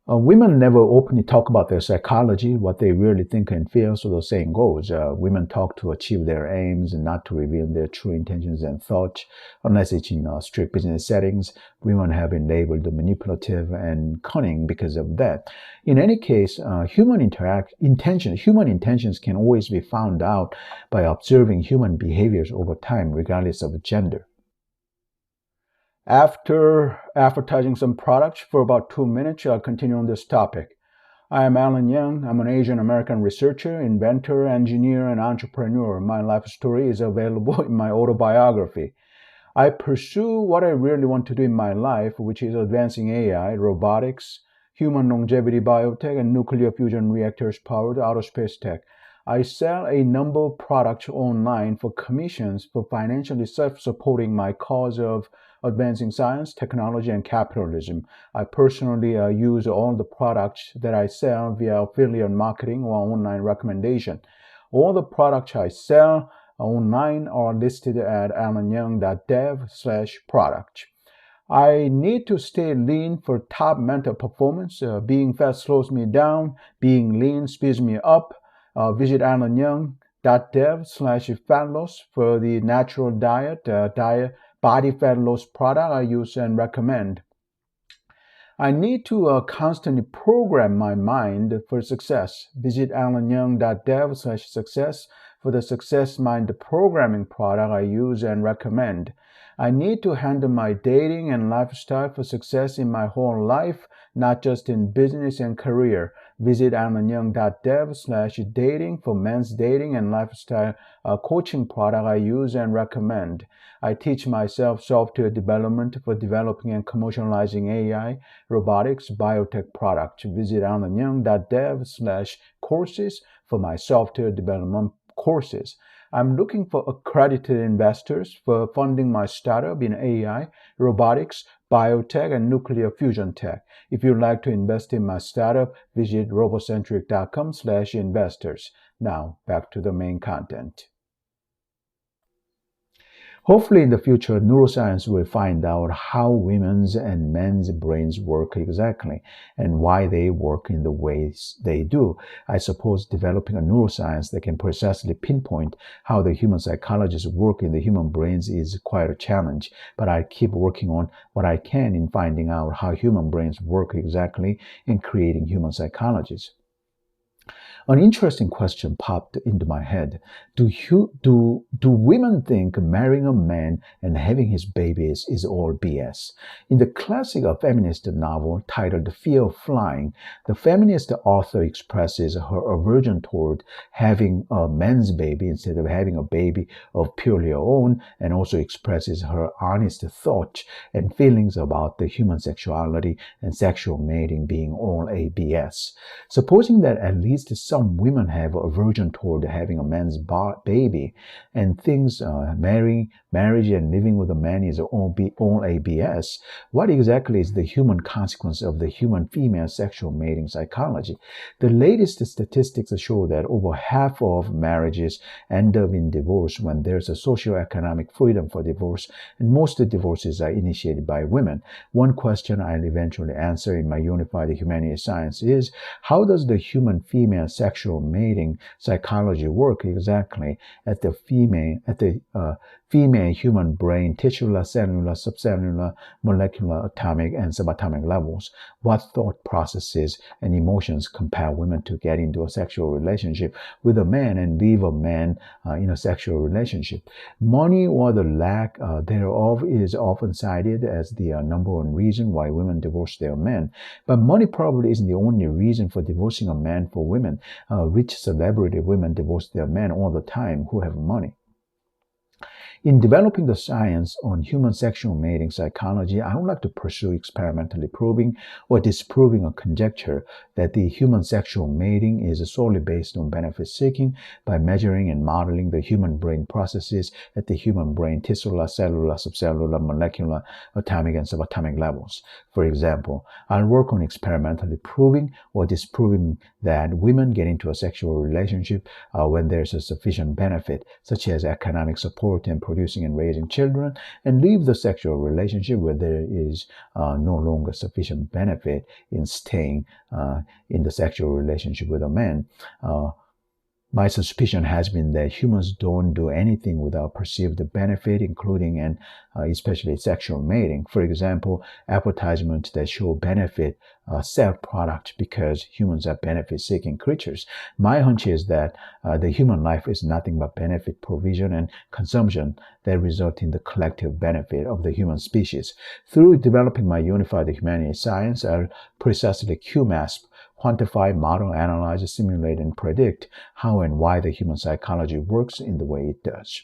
Women never openly talk about their psychology, what they really think and feel. So the saying goes, women talk to achieve their aims and not to reveal their true intentions and thoughts. Unless it's in strict business settings, women have been labeled manipulative and cunning because of that. In any case, human intentions can always be found out by observing human behaviors over time, regardless of gender. After advertising some products for about 2 minutes, I'll continue on this topic. I am Alan Young. I'm an Asian American researcher, inventor, engineer, and entrepreneur. My life story is available in my autobiography. I pursue what I really want to do in my life, which is advancing AI, robotics, human longevity biotech, and nuclear fusion reactors powered outer space tech. I sell a number of products online for commissions for financially self-supporting my cause of advancing science, technology, and capitalism. I personally use all the products that I sell via affiliate marketing or online recommendation. All the products I sell online are listed at alanyoung.dev/product. I need to stay lean for top mental performance. Being fat slows me down. Being lean speeds me up. Visit alanyoung.dev/fat loss for the natural diet body fat loss product I use and recommend. I need to constantly program my mind for success. Visit alanyoung.dev/success for the Success Mind programming product I use and recommend. I need to handle my dating and lifestyle for success in my whole life, not just in business and career. Visit alanyoung.dev/dating for men's dating and lifestyle coaching product I use and recommend. I teach myself software development for developing and commercializing AI, robotics, biotech products. Visit alanyoung.dev/courses for my software development courses. I'm looking for accredited investors for funding my startup in AI, robotics, biotech, and nuclear fusion tech. If you'd like to invest in my startup, visit robocentric.com/investors. Now, back to the main content. Hopefully, in the future, neuroscience will find out how women's and men's brains work exactly and why they work in the ways they do. I suppose developing a neuroscience that can precisely pinpoint how the human psychologists work in the human brains is quite a challenge, but I keep working on what I can in finding out how human brains work exactly and creating human psychologists. An interesting question popped into my head. Do women think marrying a man and having his babies is all BS? In the classic feminist novel titled Fear of Flying, the feminist author expresses her aversion toward having a man's baby instead of having a baby of purely her own, and also expresses her honest thoughts and feelings about the human sexuality and sexual mating being all a BS. Supposing that at least some women have aversion toward having a man's baby and thinks marriage and living with a man is all a BS, what exactly is the human consequence of the human female sexual mating psychology? The latest statistics show that over half of marriages end up in divorce when there's a socioeconomic freedom for divorce, and most divorces are initiated by women. One question I'll eventually answer in my Unified Humanities Science is, how does the human female sexual mating psychology work exactly at the female human brain, titular, cellular, subcellular, molecular, atomic, and subatomic levels? What thought processes and emotions compel women to get into a sexual relationship with a man and leave a man in a sexual relationship? Money or the lack thereof is often cited as the number one reason why women divorce their men. But money probably isn't the only reason for divorcing a man for women. Rich celebrity women divorce their men all the time who have money. In developing the science on human sexual mating psychology, I would like to pursue experimentally proving or disproving a conjecture that the human sexual mating is solely based on benefit seeking by measuring and modeling the human brain processes at the human brain tisular, cellular, subcellular, molecular, atomic, and subatomic levels. For example, I'll work on experimentally proving or disproving that women get into a sexual relationship when there's a sufficient benefit, such as economic support and producing and raising children, and leave the sexual relationship where there is no longer sufficient benefit in staying in the sexual relationship with a man. My suspicion has been that humans don't do anything without perceived benefit, including and especially sexual mating. For example, advertisements that show benefit sell products because humans are benefit-seeking creatures. My hunch is that the human life is nothing but benefit provision and consumption that result in the collective benefit of the human species. Through developing my unified humanity science, I'll precisely QMASP, quantify, model, analyze, simulate, and predict how and why the human psychology works in the way it does.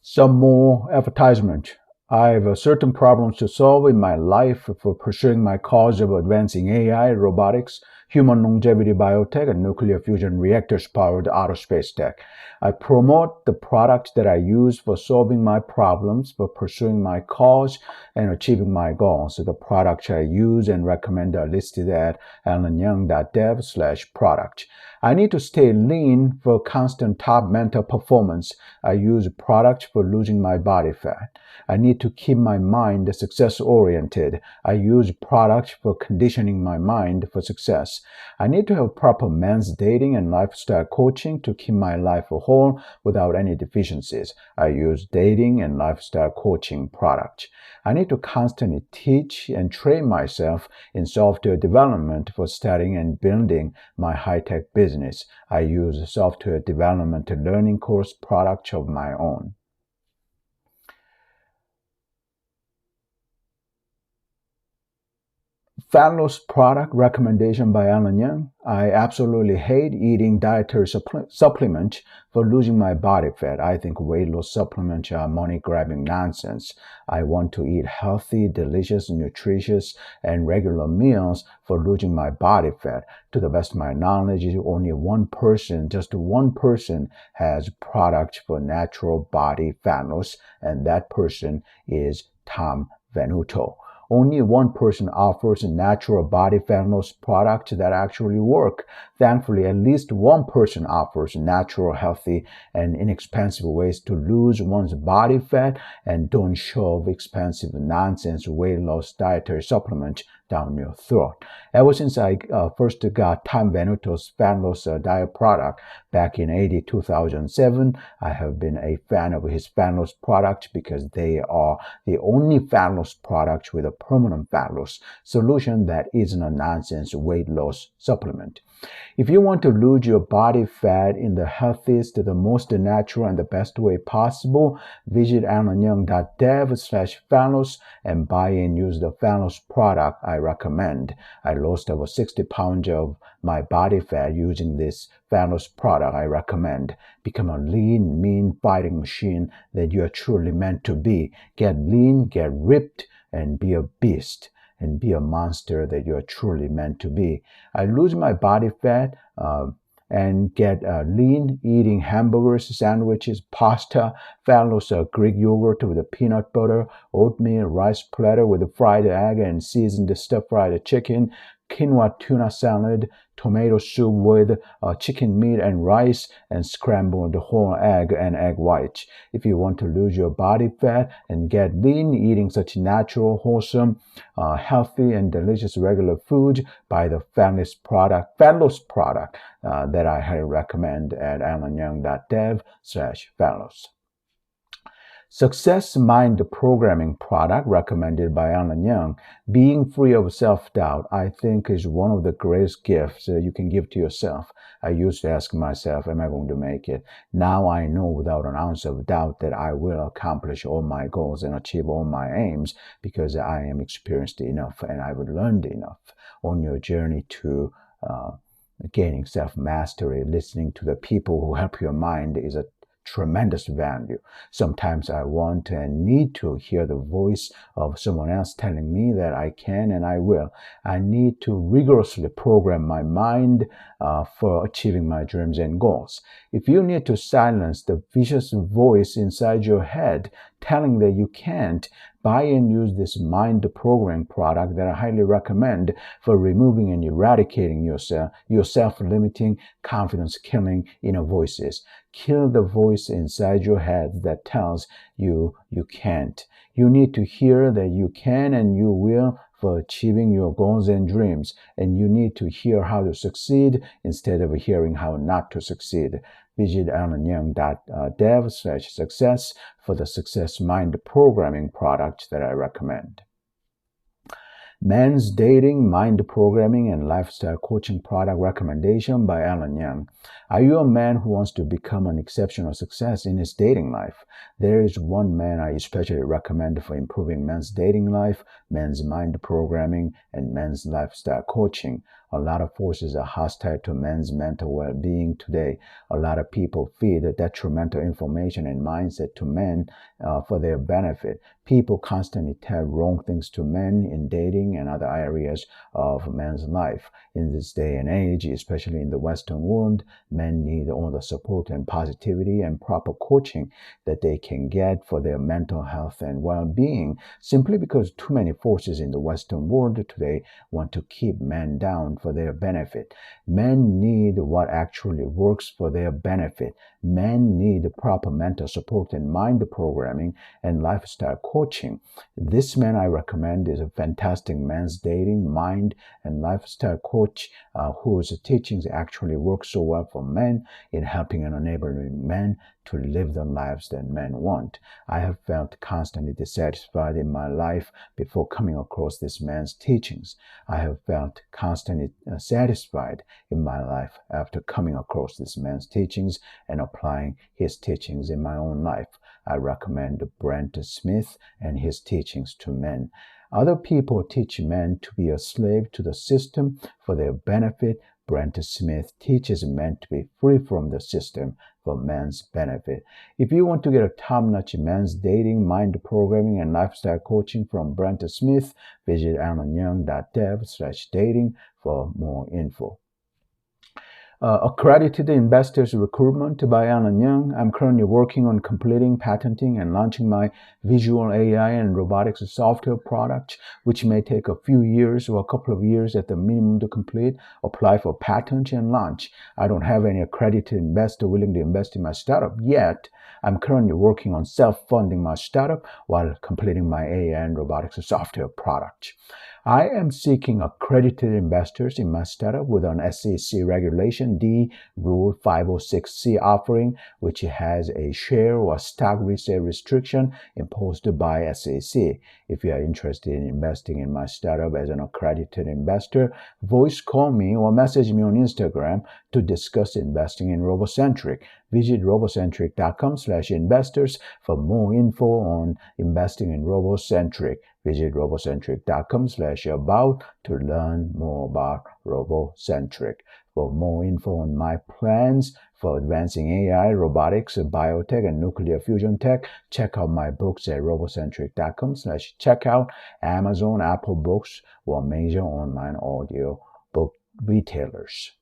Some more advertisement. I have certain problems to solve in my life for pursuing my cause of advancing AI, robotics, human longevity biotech, and nuclear fusion reactors powered outer space tech. I promote the products that I use for solving my problems, for pursuing my cause, and achieving my goals. So the products I use and recommend are listed at alanyoung.dev/product. I need to stay lean for constant top mental performance. I use products for losing my body fat. I need to keep my mind success-oriented. I use products for conditioning my mind for success. I need to have proper men's dating and lifestyle coaching to keep my life whole without any deficiencies. I use dating and lifestyle coaching products. I need to constantly teach and train myself in software development for studying and building my high-tech business. I use software development learning course products of my own. Fat loss product recommendation by Alan Young. I absolutely hate eating dietary supplements for losing my body fat. I think weight loss supplements are money-grabbing nonsense. I want to eat healthy, delicious, nutritious, and regular meals for losing my body fat. To the best of my knowledge, only just one person has products for natural body fat loss, and that person is Tom Venuto. Only one person offers a natural body fat loss products that actually work. Thankfully, at least one person offers natural, healthy, and inexpensive ways to lose one's body fat and don't shove expensive nonsense weight loss dietary supplements down your throat. Ever since I first got Tom Venuto's fat loss diet product back in 2007, I have been a fan of his fat loss products because they are the only fat loss products with a permanent fat loss solution that isn't a nonsense weight loss supplement. If you want to lose your body fat in the healthiest, the most natural, and the best way possible, visit alanyoung.dev/fat loss and buy and use the fat loss product I recommend. I lost over 60 pounds of my body fat using this fat loss product I recommend. Become a lean, mean fighting machine that you are truly meant to be. Get lean, get ripped, and be a beast. And be a monster that you're truly meant to be. I lose my body fat and get lean eating hamburgers, sandwiches, pasta, fat loss Greek yogurt with a peanut butter, oatmeal, rice platter with a fried egg and seasoned stir-fried chicken, quinoa tuna salad, tomato soup with chicken meat and rice, and scrambled whole egg and egg whites. If you want to lose your body fat and get lean eating such natural, wholesome, healthy, and delicious regular foods, buy the fat loss product that I highly recommend at alanyoung.dev/fat loss. Success Mind Programming product recommended by Alan Young. Being free of self-doubt, I think, is one of the greatest gifts you can give to yourself. I used to ask myself, am I going to make it? Now I know without an ounce of doubt that I will accomplish all my goals and achieve all my aims because I am experienced enough and I've learned enough. On your journey to gaining self-mastery, listening to the people who help your mind is a tremendous value. Sometimes I want and need to hear the voice of someone else telling me that I can and I will. I need to rigorously program my mind for achieving my dreams and goals. If you need to silence the vicious voice inside your head telling that you can't, Buy and use this mind programming product that I highly recommend for removing and eradicating your self-limiting, confidence-killing inner voices. Kill the voice inside your head that tells you you can't. You need to hear that you can and you will for achieving your goals and dreams. And you need to hear how to succeed instead of hearing how not to succeed. Visit alanyoung.dev/success for the Success Mind Programming product that I recommend. Men's Dating, Mind Programming, and Lifestyle Coaching Product Recommendation by Alan Young. Are you a man who wants to become an exceptional success in his dating life? There is one man I especially recommend for improving men's dating life, men's mind programming, and men's lifestyle coaching. A lot of forces are hostile to men's mental well-being today. A lot of people feed detrimental information and mindset to men for their benefit. People constantly tell wrong things to men in dating and other areas of men's life. In this day and age, especially in the Western world, men need all the support and positivity and proper coaching that they can get for their mental health and well-being, simply because too many forces in the Western world today want to keep men down for their benefit. Men need what actually works for their benefit. Men need proper mental support and mind programming and lifestyle coaching. This man I recommend is a fantastic men's dating, mind, and lifestyle coach whose teachings actually work so well for men in helping and enabling men to live the lives that men want. I have felt constantly dissatisfied in my life before coming across this man's teachings. I have felt constantly satisfied in my life after coming across this man's teachings and applying his teachings in my own life. I recommend Brent Smith and his teachings to men. Other people teach men to be a slave to the system for their benefit. Brent Smith teaches men to be free from the system for men's benefit. If you want to get a top-notch men's dating, mind programming, and lifestyle coaching from Brent Smith, visit alanyoung.dev/dating for more info. Accredited Investors Recruitment by Alan Young. I'm currently working on completing, patenting, and launching my visual AI and robotics software product, which may take a few years or a couple of years at the minimum to complete. Apply for patent and launch. I don't have any accredited investor willing to invest in my startup yet. I'm currently working on self-funding my startup while completing my AI and robotics software product. I am seeking accredited investors in my startup with an SEC Regulation D Rule 506C offering, which has a share or stock resale restriction imposed by SEC. If you are interested in investing in my startup as an accredited investor, voice call me or message me on Instagram to discuss investing in RoboCentric. Visit robocentric.com/investors for more info on investing in RoboCentric. Visit robocentric.com/about to learn more about RoboCentric. For more info on my plans for advancing AI, robotics, biotech, and nuclear fusion tech, check out my books at robocentric.com/checkout, Amazon, Apple Books, or major online audio book retailers.